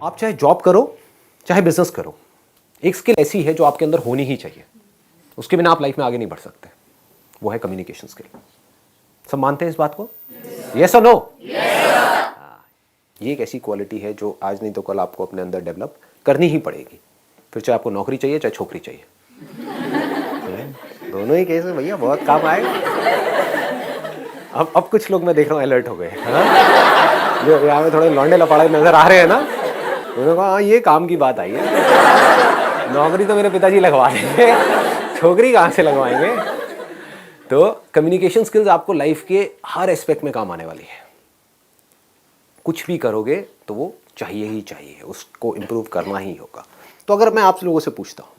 आप चाहे जॉब करो चाहे बिजनेस करो, एक स्किल ऐसी है जो आपके अंदर होनी ही चाहिए, उसके बिना आप लाइफ में आगे नहीं बढ़ सकते, वो है कम्युनिकेशन स्किल। सब मानते हैं इस बात को? यस और नो? ये एक ऐसी क्वालिटी है जो आज नहीं तो कल आपको अपने अंदर डेवलप करनी ही पड़ेगी, फिर चाहे आपको नौकरी चाहिए चाहे छोकरी चाहिए। दोनों ही केस में भैया बहुत काम आएगा। अब कुछ लोग मैं देख रहा हूँ अलर्ट हो गए, जो यहाँ में थोड़े लौंडे लपाड़े नजर आ रहे हैं ना, उन्होंने कहा हाँ ये काम की बात आई है, नौकरी तो मेरे पिताजी लगवा देंगे, छोकरी कहाँ से लगवाएंगे। तो कम्युनिकेशन स्किल्स आपको लाइफ के हर एस्पेक्ट में काम आने वाली है। कुछ भी करोगे तो वो चाहिए ही चाहिए, उसको इम्प्रूव करना ही होगा। तो अगर मैं आप लोगों से पूछता हूँ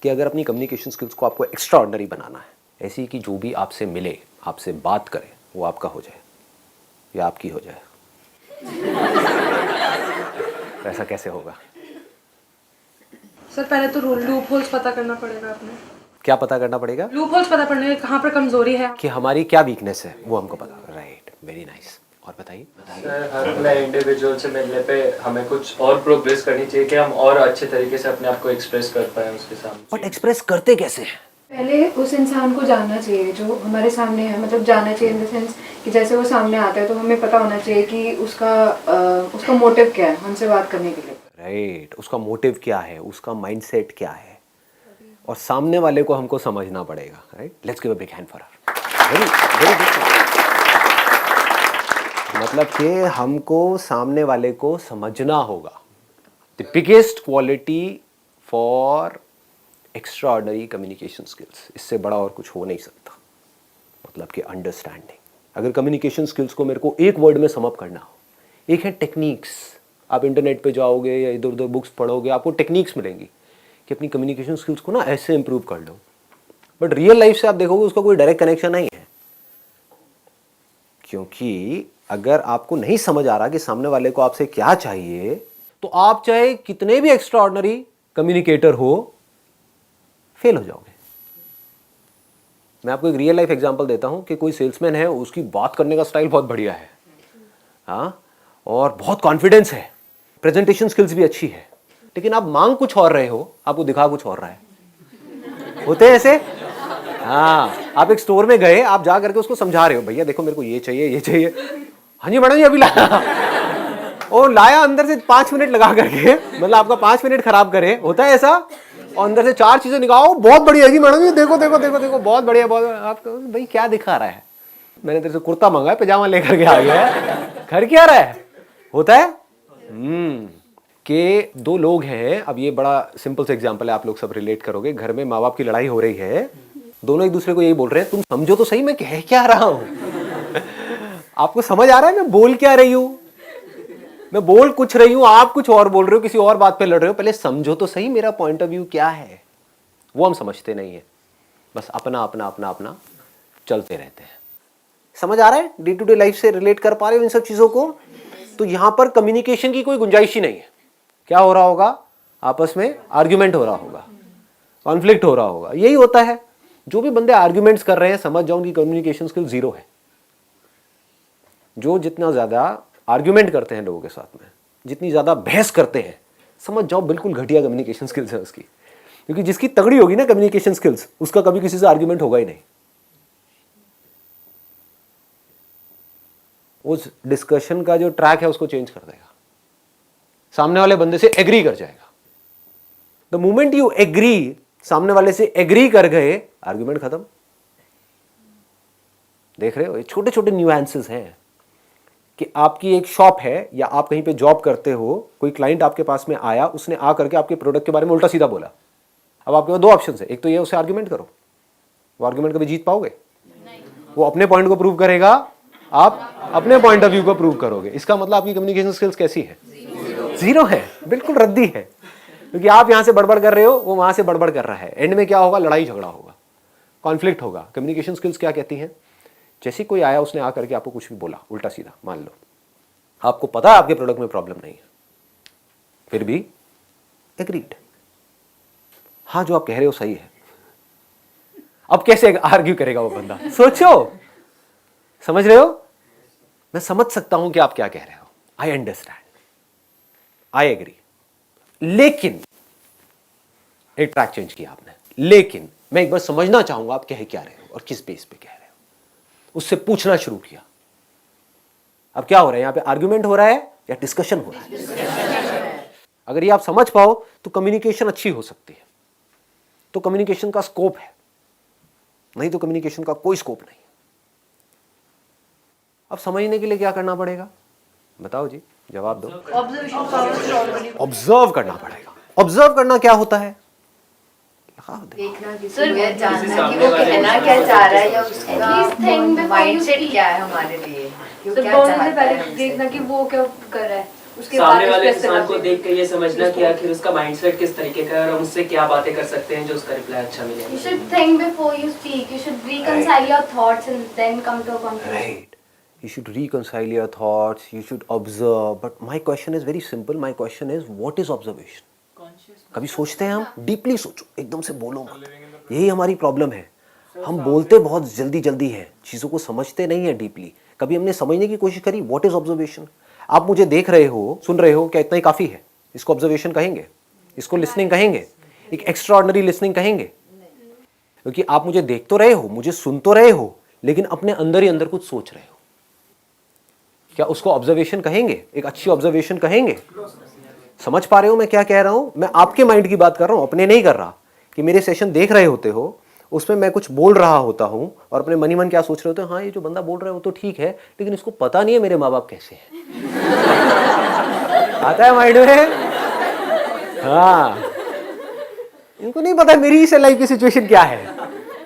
कि अगर अपनी कम्युनिकेशन स्किल्स को आपको एक्स्ट्रा ऑर्डिनरी बनाना है, ऐसी कि जो भी आपसे मिले, आपसे बात करे, वो आपका हो जाए या आपकी हो जाए, तो ऐसा कैसे होगा? सर पहले तो लूप होल्स पता करना पड़ेगा अपने। क्या पता करना पड़ेगा? लूप होल्स पता करने कहाँ पर कमजोरी है, कि हमारी क्या वीकनेस है वो हमको पता। Right, very nice. और बताइए। सर हर नए इंडिविजुअल से मिलने पे हमें कुछ और प्रोग्रेस करनी चाहिए कि हम और अच्छे तरीके से अपने आप को एक्सप्रेस कर पाए उसके सामने। बट एक्सप्रेस करते कैसे हैं? पहले उस इंसान को जानना चाहिए जो हमारे सामने है, मतलब जानना चाहिए इन द सेंस कि जैसे वो सामने आता है तो हमें पता होना चाहिए कि उसका मोटिव क्या है हमसे बात करने के लिए। राइट, उसका मोटिव क्या है, उसका माइंडसेट क्या है, और सामने वाले को हमको समझना पड़ेगा। Right, let's give a big hand for her. Very very good. मतलब कि हमको सामने वाले को समझना होगा। The biggest quality for extra ordinary communication skills, इससे बड़ा और कुछ हो नहीं सकता। मतलब कि अंडरस्टैंडिंग। अगर कम्युनिकेशन स्किल्स को मेरे को एक वर्ड में समअप करना हो, एक है टेक्निक्स। आप इंटरनेट पे जाओगे या इधर उधर बुक्स पढ़ोगे, आपको टेक्निक्स मिलेंगी कि अपनी कम्युनिकेशन स्किल्स को ना ऐसे इंप्रूव कर लो। बट रियल लाइफ से आप देखोगे उसका कोई डायरेक्ट कनेक्शन नहीं है, क्योंकि अगर आपको नहीं समझ आ रहा कि सामने वाले को आपसे क्या चाहिए, तो आप चाहे कितने भी एक्स्ट्रा ऑर्डिनरी कम्युनिकेटर हो, फेल हो जाओगे। मैं आपको एक रियल लाइफ एग्जांपल देता हूं कि कोई सेल्समैन है, उसकी बात करने का स्टाइल बहुत बढ़िया है, हाँ, और बहुत कॉन्फिडेंस है, प्रेजेंटेशन स्किल्स भी अच्छी है, लेकिन आप मांग कुछ और रहे हो, आपको दिखा कुछ और रहा है। होते हैं ऐसे? हाँ, आप एक स्टोर में गए, आप जा करके उसको समझा रहे हो, भैया देखो मेरे को ये चाहिए ये चाहिए। हाँ जी मैडम जी अभी लाया। और लाया अंदर से 5 मिनट लगा करके, मतलब आपका 5 मिनट खराब करे। होता है ऐसा? और अंदर से 4 चीजें निकालो, बहुत बढ़िया जी मैडम जी, देखो देखो देखो देखो बहुत बढ़िया बहुत। आपको भाई क्या दिखा रहा है? मैंने तेरे से कुर्ता मंगा है, पजामा लेकर के आ गया है, घर क्या रहा है? होता है कि 2 लोग हैं, अब ये बड़ा सिंपल सा एग्जांपल है, आप लोग सब रिलेट करोगे। घर में माँ बाप की लड़ाई हो रही है, दोनों एक दूसरे को यही बोल रहे हैं, तुम समझो तो सही मैं कह क्या रहा हूं। आपको समझ आ रहा है मैं बोल क्या रही हूं? मैं बोल कुछ रही हूं, आप कुछ और बोल रहे हो, किसी और बात पे लड़ रहे हो। पहले समझो तो सही मेरा पॉइंट ऑफ व्यू क्या है। वो हम समझते नहीं है, बस अपना अपना अपना अपना चलते रहते हैं। समझ आ रहा है? डे टू डे लाइफ से रिलेट कर पा रहे हो इन सब चीजों को? तो यहां पर कम्युनिकेशन की कोई गुंजाइश ही नहीं है। क्या हो रहा होगा? आपस में आर्ग्यूमेंट हो रहा होगा, कॉन्फ्लिक्ट हो रहा होगा। यही होता है। जो भी बंदे आर्ग्यूमेंट्स कर रहे हैं, समझ जाओ उनकी कम्युनिकेशन स्किल जीरो है। जो जितना ज्यादा आर्ग्यूमेंट करते हैं लोगों के साथ में, जितनी ज्यादा बहस करते हैं, समझ जाओ बिल्कुल घटिया कम्युनिकेशन स्किल्स है उसकी। क्योंकि जिसकी तगड़ी होगी ना कम्युनिकेशन स्किल्स, उसका कभी किसी से आर्ग्यूमेंट होगा ही नहीं। उस डिस्कशन का जो ट्रैक है उसको चेंज कर देगा, सामने वाले बंदे से एग्री कर जाएगा। द मोमेंट यू एग्री, सामने वाले से एग्री कर गए, आर्ग्यूमेंट खत्म। देख रहे हो, ये छोटे छोटे न्यूएंसेस हैं कि आपकी एक शॉप है या आप कहीं पे जॉब करते हो, कोई क्लाइंट आपके पास में आया, उसने आ करके आपके प्रोडक्ट के बारे में उल्टा सीधा बोला। अब आपके पास 2 ऑप्शन है, एक तो ये उससे आर्ग्यूमेंट करो, वो आर्ग्यूमेंट कभी जीत पाओगे? वो अपने पॉइंट को प्रूव करेगा, आप अपने पॉइंट ऑफ व्यू को प्रूव करोगे। इसका मतलब आपकी कम्युनिकेशन स्किल्स कैसी है? जीरो है, बिल्कुल रद्दी है। क्योंकि आप यहां से बड़बड़ कर रहे हो, वो वहां से बड़बड़ कर रहा है। एंड में क्या होगा? लड़ाई झगड़ा होगा, कॉन्फ्लिक्ट होगा। कम्युनिकेशन स्किल्स क्या कहती हैं? जैसे कोई आया, उसने आकर के आपको कुछ भी बोला उल्टा सीधा, मान लो आपको पता है आपके प्रोडक्ट में प्रॉब्लम नहीं है, फिर भी एग्रीड, हाँ जो आप कह रहे हो सही है। अब कैसे आर्ग्यू करेगा वो बंदा? सोचो, समझ रहे हो? मैं समझ सकता हूं कि आप क्या कह रहे हो, आई अंडरस्टैंड। आई एग्री, लेकिन एक ट्रैक चेंज किया आपने, लेकिन मैं एक बार समझना चाहूंगा आप कह क्या रहे हो और किस बेस पे कह रहे हो। उससे पूछना शुरू किया। अब क्या हो रहा है यहां पे, आर्ग्यूमेंट हो रहा है या डिस्कशन हो रहा है? अगर ये आप समझ पाओ तो कम्युनिकेशन अच्छी हो सकती है, तो कम्युनिकेशन का स्कोप है, नहीं तो कम्युनिकेशन का कोई स्कोप नहीं। अब समझने के लिए क्या करना पड़ेगा, बताओ जी, जवाब दो। ऑब्जर्व करना पड़ेगा। ऑब्जर्व करना क्या होता है? देखना किसी को, जानना कि वो कहना क्या चाह रहा है या उसका माइंडसेट क्या है हमारे लिए, क्यों क्या बोलने चाहता से पहले है। देखना कि वो क्या कर रहा है, उसके सामने बाद वाले उस पे इंसान को करना देख कर ये समझना कि आखिर उसका माइंडसेट किस तरीके का है और हम उससे क्या बातें कर सकते हैं जो उसका रिप्लाई अच्छा मिले। You should think before you speak. You should reconcile your thoughts and then come to a conclusion. Right. You should reconcile your thoughts, you should observe. But my question is very simple. My question is, what is observation? कभी सोचते हैं हम? Deeply सोचो, एकदम से बोलो मत। यही हमारी प्रॉब्लम है। हम बोलते बहुत जल्दी जल्दी हैं, चीज़ों को समझते नहीं है डीपली। कभी हमने समझने की कोशिश करी, व्हाट इज ऑब्जर्वेशन? आप मुझे देख रहे हो, सुन रहे हो, क्या इतना ही काफ़ी है? इसको ऑब्जर्वेशन कहेंगे? इसको लिसनिंग कहेंगे? एक एक्स्ट्राऑर्डिनरी लिसनिंग कहेंगे? क्योंकि आप मुझे देख तो रहे हो, मुझे सुन तो रहे हो, लेकिन अपने अंदर ही अंदर कुछ सोच रहे हो। क्या उसको ऑब्जर्वेशन कहेंगे? एक अच्छी ऑब्जर्वेशन कहेंगे? समझ पा रहे हो मैं क्या कह रहा हूं? मैं आपके माइंड की बात कर रहा हूं, अपने नहीं कर रहा। कि मेरे सेशन देख रहे होते हो, उसमें मैं कुछ बोल रहा होता हूं और अपने मन ही मन क्या सोच रहे होते हो, हाँ ये जो बंदा बोल रहा है वो तो ठीक है, लेकिन इसको पता नहीं है मेरे माँ बाप कैसे हैं। आता है माइंड में? हाँ, इनको नहीं पता मेरी इस लाइफ की सिचुएशन क्या है।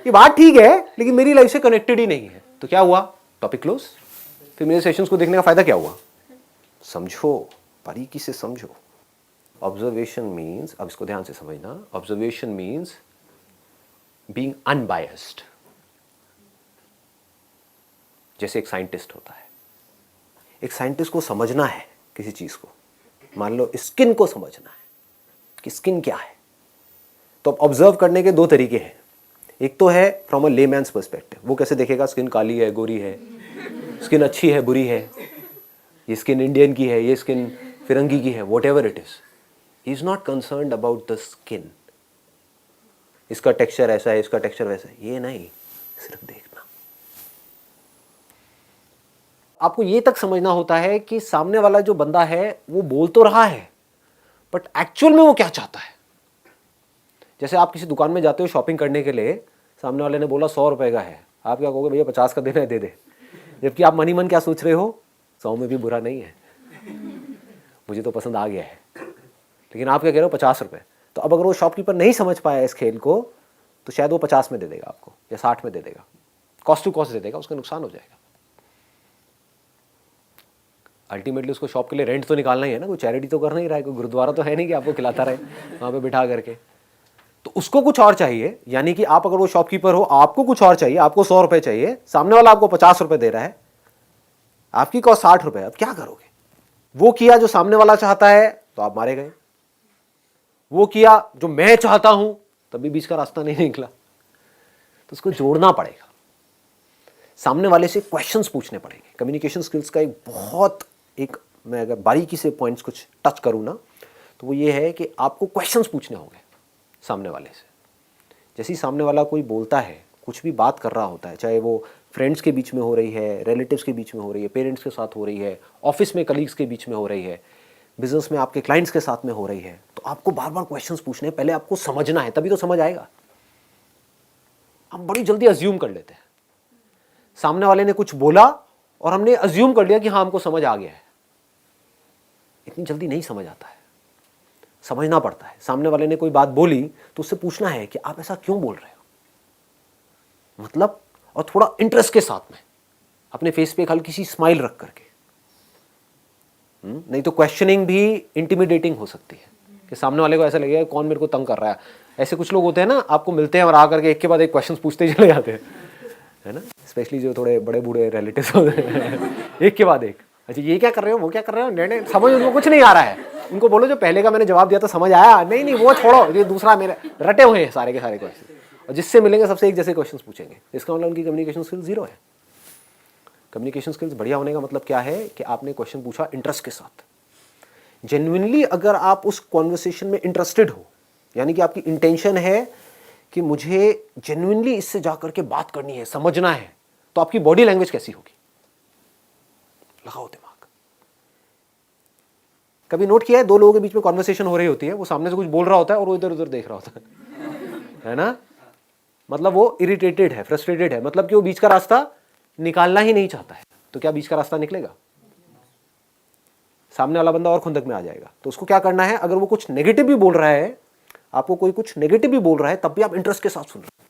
ये बात ठीक है लेकिन मेरी लाइफ से कनेक्टेड ही नहीं है। तो क्या हुआ, टॉपिक क्लोज। फिर मेरे सेशंस को देखने का फायदा क्या हुआ? समझो, बारीकी से समझो। ऑब्जर्वेशन मीन्स, अब इसको ध्यान से समझना, ऑब्जर्वेशन मीन्स बीइंग अनबायस्ड। जैसे एक साइंटिस्ट होता है, एक साइंटिस्ट को समझना है किसी चीज को, मान लो स्किन को समझना है कि स्किन क्या है, तो अब ऑब्जर्व करने के दो तरीके हैं। एक तो है फ्रॉम अ लेमैन्स पर्सपेक्टिव, वो कैसे देखेगा स्किन काली है, गोरी है, स्किन अच्छी है, बुरी है, ये स्किन इंडियन की है, ये स्किन फिरंगी की है, what ever it is, he is not concerned about the skin. इसका टेक्सचर ऐसा है, इसका टेक्सचर वैसा है, ये नहीं, सिर्फ देखना। आपको ये तक समझना होता है कि सामने वाला जो बंदा है वो बोल तो रहा है, बट एक्चुअल में वो क्या चाहता है। जैसे आप किसी दुकान में जाते हो शॉपिंग करने के लिए, सामने वाले ने बोला 100 रुपए का है, आप क्या कहोगे, भैया 50 का देना है, दे दे। जबकि आप मन ही मन क्या सोच रहे हो, 100 में भी बुरा नहीं है, मुझे तो पसंद आ गया है, लेकिन आप क्या कह रहे हो, 50 रुपए। तो अब अगर वो शॉपकीपर नहीं समझ पाया इस खेल को, तो शायद वो 50 में दे देगा आपको या 60 में दे देगा, कॉस्ट टू कॉस्ट दे देगा, उसका नुकसान हो जाएगा। अल्टीमेटली उसको शॉप के लिए रेंट तो निकालना ही है ना, कोई चैरिटी तो करना ही रहा है, कोई गुरुद्वारा तो है नहीं कि आपको खिलाता रहे वहाँ पे बिठा करके। तो उसको कुछ और चाहिए, यानी कि आप अगर वो शॉपकीपर हो, आपको कुछ और चाहिए, आपको 100 रुपए चाहिए, सामने वाला आपको 50 रुपए दे रहा है, आपकी कॉस्ट 60 रुपए। अब क्या करोगे? वो किया जो सामने वाला चाहता है तो आप मारे गए, वो किया जो मैं चाहता हूं तभी बीच का रास्ता नहीं निकला। तो उसको जोड़ना पड़ेगा, सामने वाले से क्वेश्चंस पूछने पड़ेंगे। कम्युनिकेशन स्किल्स का एक बहुत मैं अगर बारीकी से पॉइंट्स कुछ टच करूं ना, तो वो ये है कि आपको क्वेश्चंस पूछने होंगे सामने वाले से। जैसे ही सामने वाला कोई बोलता है, कुछ भी बात कर रहा होता है, चाहे वो फ्रेंड्स के बीच में हो रही है, रिलेटिव्स के बीच में हो रही है, पेरेंट्स के साथ हो रही है, ऑफिस में कलीग्स के बीच में हो रही है, बिजनेस में आपके क्लाइंट्स के साथ में हो रही है, तो आपको बार बार क्वेश्चंस पूछने हैं। पहले आपको समझना है, तभी तो समझ आएगा। हम बड़ी जल्दी अज्यूम कर लेते हैं, सामने वाले ने कुछ बोला और हमने अज्यूम कर लिया कि हाँ हमको समझ आ गया है। इतनी जल्दी नहीं समझ आता है, समझना पड़ता है। सामने वाले ने कोई बात बोली तो उससे पूछना है कि आप ऐसा क्यों बोल रहे हो, मतलब, और थोड़ा इंटरेस्ट के साथ में अपने फेस पे एक हल्की सी स्माइल रख करके। नहीं तो क्वेश्चनिंग भी इंटिमिडेटिंग हो सकती है कि सामने वाले को ऐसा लगेगा कौन मेरे को तंग कर रहा है। ऐसे कुछ लोग होते हैं ना, आपको मिलते हैं और आकर के एक के बाद एक क्वेश्चन पूछते चले जाते हैं, है ना, स्पेशली जो थोड़े बड़े बूढ़े रिलेटिव्स होते हैं, एक के बाद एक, अच्छा ये क्या कर रहे हो, वो क्या कर रहे हो, नहीं समझ उनको कुछ नहीं आ रहा है। उनको बोलो जो पहले का मैंने जवाब दिया था समझ आया, नहीं वो छोड़ो, ये दूसरा मेरे रटे हुए हैं सारे के सारे क्वेश्चन, और जिससे मिलेंगे सबसे एक जैसे क्वेश्चन पूछेंगे। इसका मतलब उनकी कम्युनिकेशन स्किल जीरो है। कम्युनिकेशन स्किल्स बढ़िया होने का मतलब क्या है कि आपने क्वेश्चन पूछा इंटरेस्ट के साथ, जेन्युइनली अगर आप उस कॉन्वर्सेशन में इंटरेस्टेड हो, यानी कि आपकी इंटेंशन है कि मुझे जेन्युइनली इससे जाकर के बात करनी है, समझना है, तो आपकी बॉडी लैंग्वेज कैसी होगी? लगाओ दिमाग। कभी नोट किया है, दो लोगों के बीच में कॉन्वर्सेशन हो रही होती है, वो सामने से कुछ बोल रहा होता है और वो इधर उधर देख रहा होता है ना? मतलब वो इरिटेटेड है, फ्रस्ट्रेटेड है, मतलब कि वो बीच का रास्ता निकालना ही नहीं चाहता है। तो क्या बीच का रास्ता निकलेगा? सामने वाला बंदा और खुंदक में आ जाएगा। तो उसको क्या करना है, अगर वो कुछ नेगेटिव भी बोल रहा है, आपको कोई कुछ नेगेटिव भी बोल रहा है, तब भी आप इंटरेस्ट के साथ सुन रहे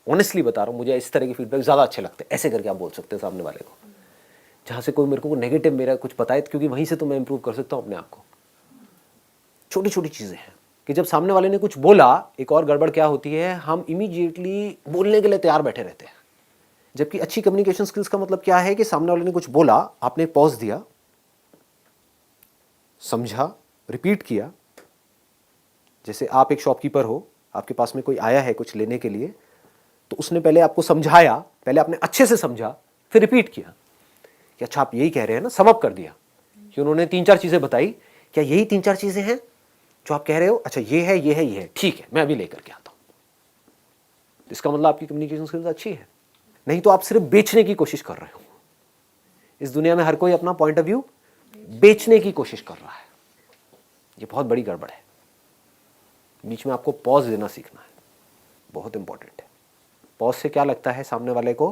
हो। ऑनेस्टली बता रहा हूं, मुझे इस तरह के फीडबैक ज्यादा अच्छे लगते हैं। ऐसे करके आप बोल सकते हैं सामने वाले को, जहां से कोई मेरे को नेगेटिव मेरा कुछ बताए, क्योंकि वहीं से तो मैं इंप्रूव कर सकता हूं अपने आप को। छोटी छोटी चीजें हैं कि जब सामने वाले ने कुछ बोला, एक और गड़बड़ क्या होती है, हम इमीडिएटली बोलने के लिए तैयार बैठे रहते हैं। जबकि अच्छी कम्युनिकेशन स्किल्स का मतलब क्या है कि सामने वाले ने कुछ बोला, आपने पॉज दिया, समझा, रिपीट किया। जैसे आप एक शॉपकीपर हो, आपके पास में कोई आया है कुछ लेने के लिए, तो उसने पहले आपको समझाया, पहले आपने अच्छे से समझा, फिर रिपीट किया कि अच्छा आप यही कह रहे हैं ना, सम अप कर दिया कि उन्होंने 3-4 चीजें बताई, क्या यही 3-4 चीजें हैं जो आप कह रहे हो? अच्छा ये है, ये है, ये है, ठीक है, मैं अभी लेकर के आता हूं। इसका मतलब आपकी कम्युनिकेशन स्किल्स अच्छी है। नहीं तो आप सिर्फ बेचने की कोशिश कर रहे हो। इस दुनिया में हर कोई अपना पॉइंट ऑफ व्यू बेचने की कोशिश कर रहा है। ये बहुत बड़ी गड़बड़ है। बीच में आपको पॉज देना सीखना है, बहुत इंपॉर्टेंट है। पॉज से क्या लगता है सामने वाले को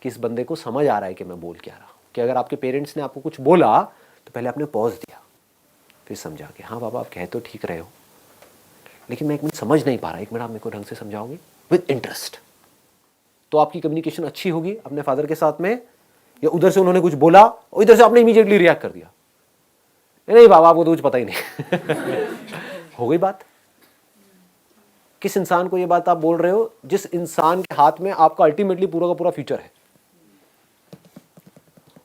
कि इस बंदे को समझ आ रहा है कि मैं बोल क्या रहा हूं। कि अगर आपके पेरेंट्स ने आपको कुछ बोला तो पहले आपने पॉज दिया, फिर समझा कि हाँ बाबा आप कह तो ठीक रहे हो, लेकिन मैं एक मिनट समझ नहीं पा रहा, एक मिनट आप मेरे को ढंग से समझाओगे विद इंटरेस्ट। तो आपकी कम्युनिकेशन अच्छी होगी अपने फादर के साथ में। या उधर से उन्होंने कुछ बोला और इधर से आपने इमीडिएटली रिएक्ट कर दिया, नहीं बाबा आपको तो कुछ पता ही नहीं। हो गई बात। किस इंसान को ये बात आप बोल रहे हो? जिस इंसान के हाथ में आपका अल्टीमेटली पूरा का पूरा फ्यूचर है।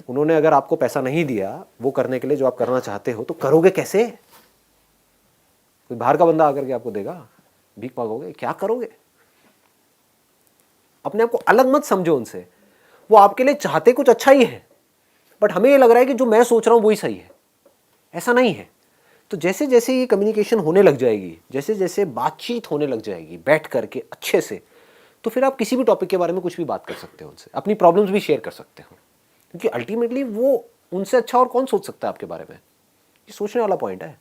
उन्होंने अगर आपको पैसा नहीं दिया वो करने के लिए जो आप करना चाहते हो, तो करोगे कैसे? कोई बाहर का बंदा आकर के आपको देगा, भीख मांगोगे, क्या करोगे? अपने आप को अलग मत समझो उनसे। वो आपके लिए चाहते कुछ अच्छा ही है, बट हमें ये लग रहा है कि जो मैं सोच रहा हूं वही सही है। ऐसा नहीं है। तो जैसे जैसे ये कम्युनिकेशन होने लग जाएगी, जैसे जैसे बातचीत होने लग जाएगी बैठ करके अच्छे से, तो फिर आप किसी भी टॉपिक के बारे में कुछ भी बात कर सकते हो उनसे, अपनी प्रॉब्लम्स भी शेयर कर सकते हो। क्योंकि अल्टीमेटली वो उनसे अच्छा और कौन सोच सकता है आपके बारे में? ये सोचने वाला पॉइंट है।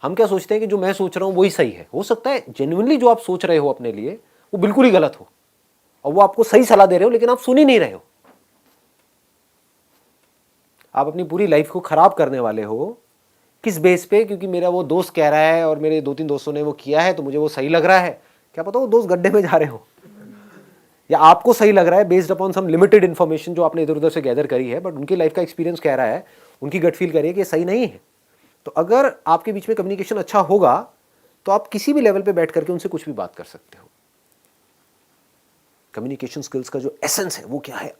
हम क्या सोचते हैं कि जो मैं सोच रहा हूं वही सही है। हो सकता है जेन्युइनली जो आप सोच रहे हो अपने लिए वो बिल्कुल ही गलत हो, और वो आपको सही सलाह दे रहे हो, लेकिन आप सुन ही नहीं रहे हो। आप अपनी पूरी लाइफ को खराब करने वाले हो। किस बेस पे? क्योंकि मेरा वो दोस्त कह रहा है और मेरे 2-3 दोस्तों ने वो किया है तो मुझे वो सही लग रहा है। क्या पता वो दोस्त गड्ढे में जा रहे हो, या आपको सही लग रहा है बेस्ड अपॉन सम लिमिटेड इन्फॉर्मेशन जो आपने इधर उधर से गैदर करी है, बट उनकी लाइफ का एक्सपीरियंस कह रहा है, उनकी गट फील करिए कि ये सही नहीं है। तो अगर आपके बीच में कम्युनिकेशन अच्छा होगा तो आप किसी भी लेवल पे बैठ करके उनसे कुछ भी बात कर सकते हो। कम्युनिकेशन स्किल्स का जो एसेंस है वो क्या है?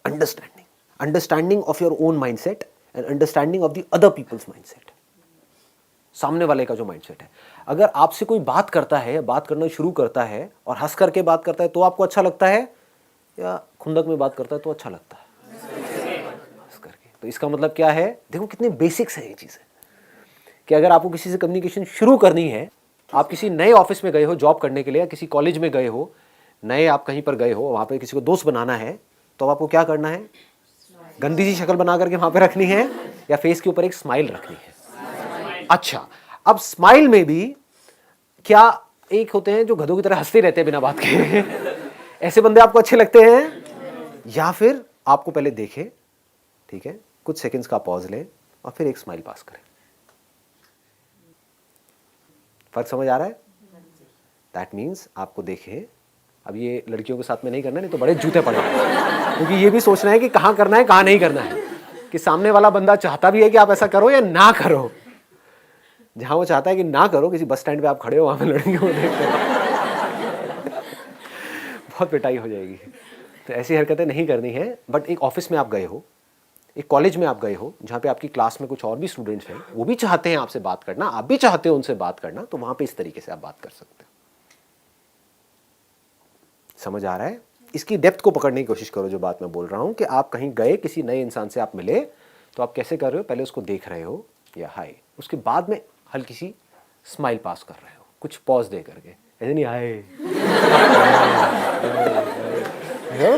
Understanding of your own mindset and understanding of the other people's mindset. सामने वाले का जो माइंडसेट है, अगर आपसे कोई बात करता है, बात करना शुरू करता है और हंस करके बात करता है तो आपको अच्छा लगता है, या खुंदक में बात करता है तो अच्छा लगता है? हंस करके। तो इसका मतलब क्या है? देखो कितने बेसिक्स है ये चीजें, कि अगर आपको किसी से कम्युनिकेशन शुरू करनी है, आप किसी नए ऑफिस में गए हो जॉब करने के लिए, या किसी कॉलेज में गए हो, नए आप कहीं पर गए हो, वहां पे किसी को दोस्त बनाना है, तो आपको क्या करना है? गंदी सी शक्ल बना करके वहां पे रखनी है, या फेस के ऊपर एक स्माइल रखनी है? अच्छा, अब स्माइल में भी क्या एक होते हैं जो गधों की तरह हंसते रहते हैं बिना बात के, ऐसे बंदे आपको अच्छे लगते हैं? या फिर आपको पहले देखे, ठीक है, कुछ सेकंड्स का पॉज लें और फिर एक स्माइल पास करें। फर्क समझ आ रहा है? दैट मीन्स आपको देखे, अब ये लड़कियों के साथ में नहीं करना, नहीं तो बड़े जूते पड़ेंगे, क्योंकि ये भी सोचना है कि कहाँ करना है कहाँ नहीं करना है, कि सामने वाला बंदा चाहता भी है कि आप ऐसा करो या ना करो। जहां वो चाहता है कि ना करो, किसी बस स्टैंड पे आप खड़े हो, वहां पे लड़कियों को देखकर बहुत पिटाई हो जाएगी। तो ऐसी हरकतें नहीं करनी है। बट एक ऑफिस में आप गए हो, एक कॉलेज में आप गए हो, जहाँ पे आपकी क्लास में कुछ और भी स्टूडेंट्स हैं, वो भी चाहते हैं आपसे बात करना, आप भी चाहते हो उनसे बात करना, तो वहां पे इस तरीके से आप बात कर सकते हो। समझ आ रहा है? इसकी डेप्थ को पकड़ने की कोशिश करो। जो बात मैं बोल रहा हूं कि आप कहीं गए, किसी नए इंसान से आप मिले, तो आप कैसे कर रहे हो? पहले उसको देख रहे हो, या हाय, उसके बाद में हल्की सी स्माइल पास कर रहे हो, कुछ पॉज दे करके, ऐसे नहीं हाय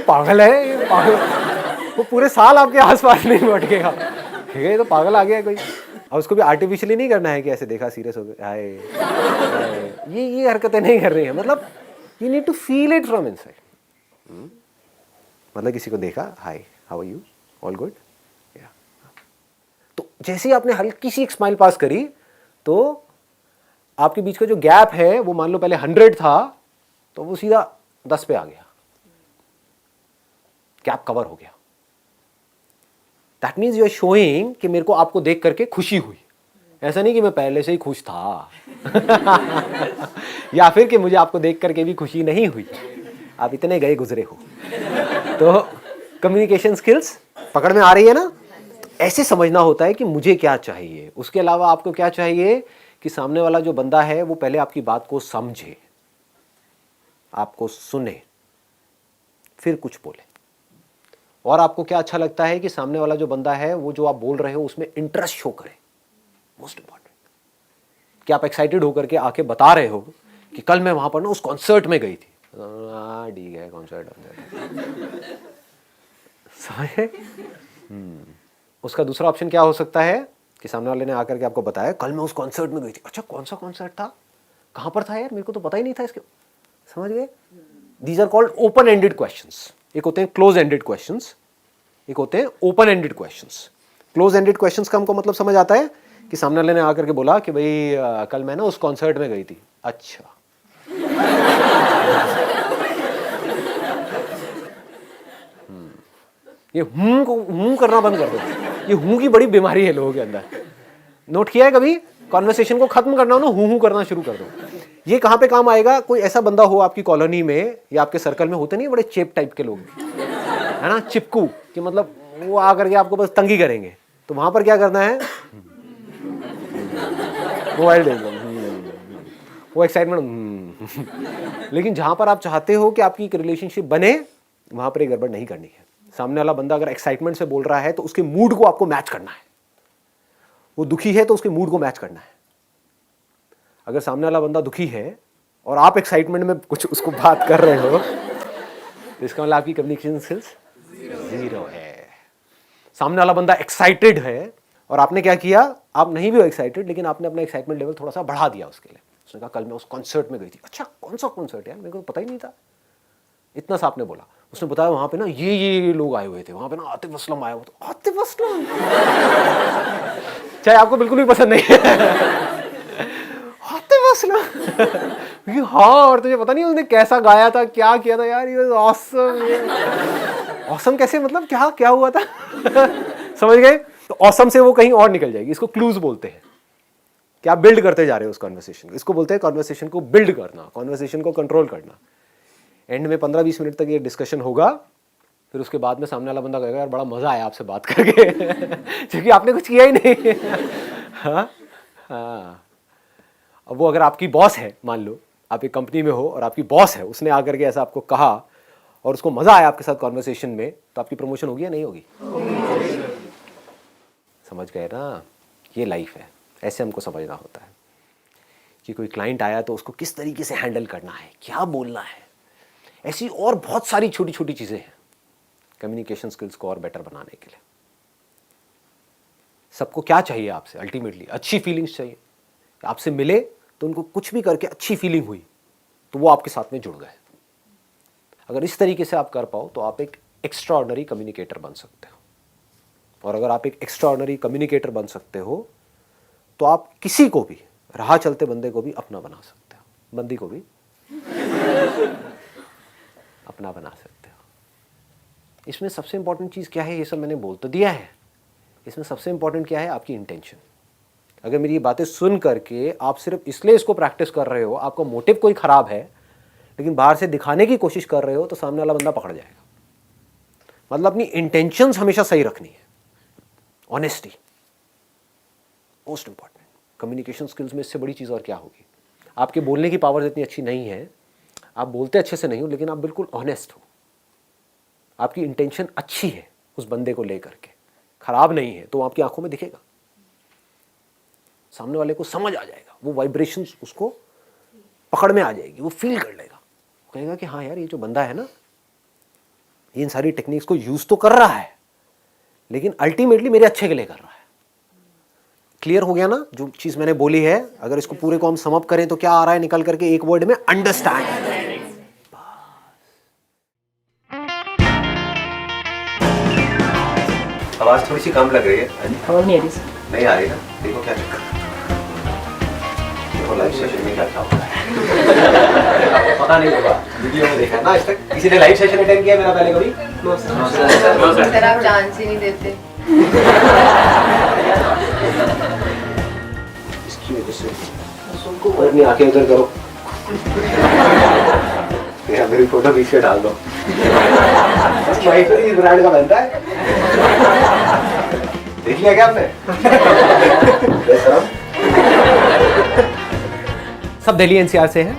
पागल है ये, पागल, वो पूरे साल आपके आसपास नहीं बैठेगा, ठीक है, ये तो पागल आ गया है कोई। और उसको भी आर्टिफिशियली नहीं करना है कि ऐसे देखा सीरियस हो गया हाय, ये हरकतें नहीं कर रही है, मतलब you need to feel it from inside. मतलब किसी को देखा, hi how are you, all good, तो जैसे ही आपने हल्की सी एक स्माइल पास करी तो आपके बीच का जो गैप है वो मान लो पहले 100 था तो वो सीधा 10 पे आ गया, गैप कवर हो गया। That means you are showing कि मेरे को आपको देख करके खुशी हुई, ऐसा नहीं कि मैं पहले से ही खुश था या फिर कि मुझे आपको देख करके भी खुशी नहीं हुई, आप इतने गए गुजरे हो। तो कम्युनिकेशन स्किल्स पकड़ में आ रही है ना? ऐसे समझना होता है कि मुझे क्या चाहिए, उसके अलावा आपको क्या चाहिए कि सामने वाला जो बंदा है वो पहले आपकी बात को समझे, आपको सुने, फिर कुछ बोले। और आपको क्या अच्छा लगता है कि सामने वाला जो बंदा है वो जो आप बोल रहे हो उसमें इंटरेस्ट शो करे, मोस्ट इंपॉर्टेंट। कि आप एक्साइटेड होकर के आके बता रहे हो कि कल मैं वहां पर ना उस कॉन्सर्ट में गई थी, ठीक है कॉन्सर्ट समझे। उसका दूसरा ऑप्शन क्या हो सकता है कि सामने वाले ने आकर के आपको बताया कल मैं उस कॉन्सर्ट में गई थी, अच्छा कौन सा कॉन्सर्ट था, कहां पर था यार, मेरे को तो पता ही नहीं था इसके, समझ गए। These are called open ended questions. एक होते हैं क्लोज एंडेड क्वेश्चंस, एक होते हैं open ended questions. Close ended questions का हमको मतलब समझ आता है कि सामने वाले ने आकर के बोला कि भाई कल मैं ना उस कॉन्सर्ट में गई थी, अच्छा ये हूं करना बंद कर दो, ये हूं की बड़ी बीमारी है लोगों के अंदर। नोट किया है कभी? कॉन्वर्सेशन को खत्म करना हो ना, हूं करना शुरू कर दो। ये कहां पे काम आएगा? कोई ऐसा बंदा हो आपकी कॉलोनी में या आपके सर्कल में, होते नहीं बड़े चेप टाइप के लोग, है ना, चिपकू, कि मतलब वो आकर के आपको बस तंगी करेंगे, तो वहां पर क्या करना है, मोबाइल दे दो, वो एक्साइटमेंट। लेकिन जहां पर आप चाहते हो कि आपकी एक रिलेशनशिप बने, वहां पर एक गड़बड़ नहीं करनी है। सामने वाला बंदा अगर एक्साइटमेंट से बोल रहा है तो उसके मूड को आपको मैच करना है, वो दुखी है तो उसके मूड को मैच करना है। अगर सामने वाला बंदा दुखी है और आप एक्साइटमेंट में कुछ उसको बात कर रहे हो तो इसका मतलब आपकी कम्युनिकेशन स्किल्स जीरो है। सामने वाला बंदा एक्साइटेड है और आपने क्या किया, आप नहीं भी हो एक्साइटेड लेकिन आपने अपना एक्साइटमेंट लेवल थोड़ा सा बढ़ा दिया उसके लिए। उसने कहा कल मैं उस कॉन्सर्ट में गई थी, अच्छा कौन सा कॉन्सर्ट यार, मेरे को पता ही नहीं था, इतना सा आपने बोला। उसने बताया वहां पे ना ये लोग आए हुए थे, वहां पे ना आतिफ असलम आया हुआ था। आतिफ असलम चाहे आपको बिल्कुल भी पसंद नहीं है, आतिफ असलम ये, हाँ, और तुझे पता नहीं उसने कैसा गाया था, क्या किया था यार, ये ऑसम। ऑसम कैसे, मतलब क्या हुआ था समझ गए? तो ऑसम से वो कहीं और निकल जाएगी। इसको क्लूज बोलते हैं कि आप बिल्ड करते जा रहे हो उस कॉन्वर्सेशन को। इसको बोलते हैं कॉन्वर्सेशन को बिल्ड करना, कॉन्वर्सेशन को कंट्रोल करना। एंड में 15-20 मिनट तक ये डिस्कशन होगा, फिर उसके बाद में सामने वाला बंदा कहेगा यार बड़ा मजा आया आपसे बात करके क्योंकि आपने कुछ किया ही नहीं। हाँ हाँ। अब वो अगर आपकी बॉस है, मान लो आप एक कंपनी में हो और आपकी बॉस है, उसने आकर के ऐसा आपको कहा और उसको मजा आया आपके साथ कॉन्वर्सेशन में, तो आपकी प्रमोशन होगी या नहीं होगी? समझ गए ना? ये लाइफ है, ऐसे हमको समझना होता है कि कोई क्लाइंट आया तो उसको किस तरीके से हैंडल करना है, क्या बोलना है। ऐसी और बहुत सारी छोटी छोटी चीजें हैं कम्युनिकेशन स्किल्स को और बेटर बनाने के लिए। सबको क्या चाहिए आपसे? अल्टीमेटली अच्छी फीलिंग्स चाहिए। आपसे मिले तो उनको कुछ भी करके अच्छी फीलिंग हुई तो वो आपके साथ में जुड़ गए। अगर इस तरीके से आप कर पाओ तो आप एक एक्स्ट्राऑर्डिनरी कम्युनिकेटर बन सकते हो। और अगर आप एक एक्स्ट्राऑर्डिनरी कम्युनिकेटर बन सकते हो तो आप किसी को भी, राह चलते बंदे को भी अपना बना सकते हो, बंदी को भी अपना बना सकते हो। इसमें सबसे इंपॉर्टेंट चीज़ क्या है, ये सब मैंने बोल तो दिया है, इसमें सबसे इंपॉर्टेंट क्या है, आपकी इंटेंशन। अगर मेरी ये बातें सुन करके आप सिर्फ इसलिए इसको प्रैक्टिस कर रहे हो, आपका मोटिव कोई ख़राब है, लेकिन बाहर से दिखाने की कोशिश कर रहे हो, तो सामने वाला बंदा पकड़ जाएगा। मतलब अपनी इंटेंशंस हमेशा सही रखनी है। Honesty most important. Communication skills में इससे बड़ी चीज़ और क्या होगी? आपके बोलने की पावर इतनी अच्छी नहीं है, आप बोलते अच्छे से नहीं हो, लेकिन आप बिल्कुल ऑनेस्ट हो, आपकी इंटेंशन अच्छी है उस बंदे को लेकर के, खराब नहीं है, तो आपकी आंखों में दिखेगा। सामने वाले को समझ आ जाएगा, वो वाइब्रेशंस उसको पकड़ में आ जाएगी, वो फील कर लेगा, कहेगा कि हाँ यार ये जो बंदा है ना ये इन सारी टेक्निक्स को यूज तो कर रहा है लेकिन अल्टीमेटली मेरे अच्छे के लिए कर रहा है। क्लियर हो गया ना जो चीज मैंने बोली है? अगर इसको पूरे को हम सम अप करें तो क्या आ रहा है निकल करके एक वर्ड में? अंडरस्टैंड। आवाज थोड़ी सी कम लग रही है। आवाज नहीं आ रही सर। नहीं आ रही ना? देखो क्या चक्कर, देखो लाइव सेशन में क्या क्या होता है। आपको पता नहीं होगा, वीडियो में देखा ना आज तक? किसी ने लाइव सेशन अटेंड किया मेरा पहले कभी? सर आप चांस ही नहीं देते। इसकी वजह से और नहीं, आके उधर करो, या मेरी फोटो पीछे डाल दो। इस ब्रांड का बनता है, देख लिया क्या आपने? सब दिल्ली एनसीआर से हैं,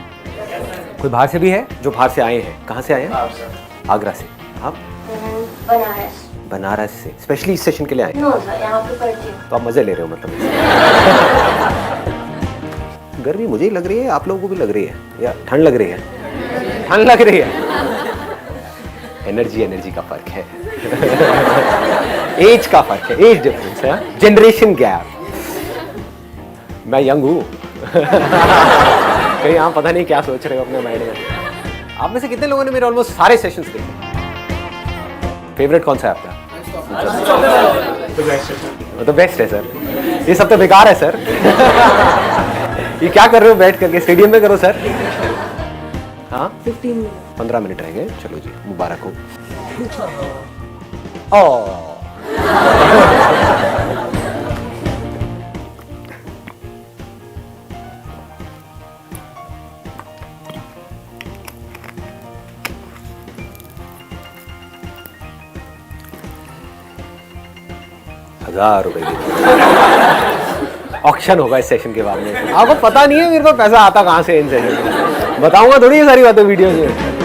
कोई बाहर से भी है? जो बाहर से आए हैं, कहाँ से आए हैं? आगरा से। आप? बनारस। बनारस से स्पेशली इस सेशन के लिए आए? नो सर, यहाँ पे पढ़ती हूँ। तो आप मजे ले रहे हो मतलब? गर्मी मुझे ही लग रही है, आप लोगों को भी लग रही है या ठंड लग रही है? ठंड लग रही है। एनर्जी का फर्क है। एज का फर्क है, एज डिफरेंस है, जनरेशन गैप। मैं यंग हूँ। कहीं आप पता नहीं क्या सोच रहे हो अपने माइंड में। आप में से कितने लोगों ने मेरे ऑलमोस्ट सारे सेशंस देखे? फेवरेट कौन सा है आपका? तो बेस्ट है सर, ये सब तो बेकार है सर। ये क्या कर रहे हो बैठ करके? स्टेडियम में करो सर। हाँ 15 मिनट रह गए, चलो जी मुबारक हो। ₹1000 ऑक्शन होगा इस सेशन के बाद में। आपको पता नहीं है मेरे को पैसा आता कहाँ से इन सेशन में, बताऊंगा थोड़ी ये सारी बातें वीडियो में।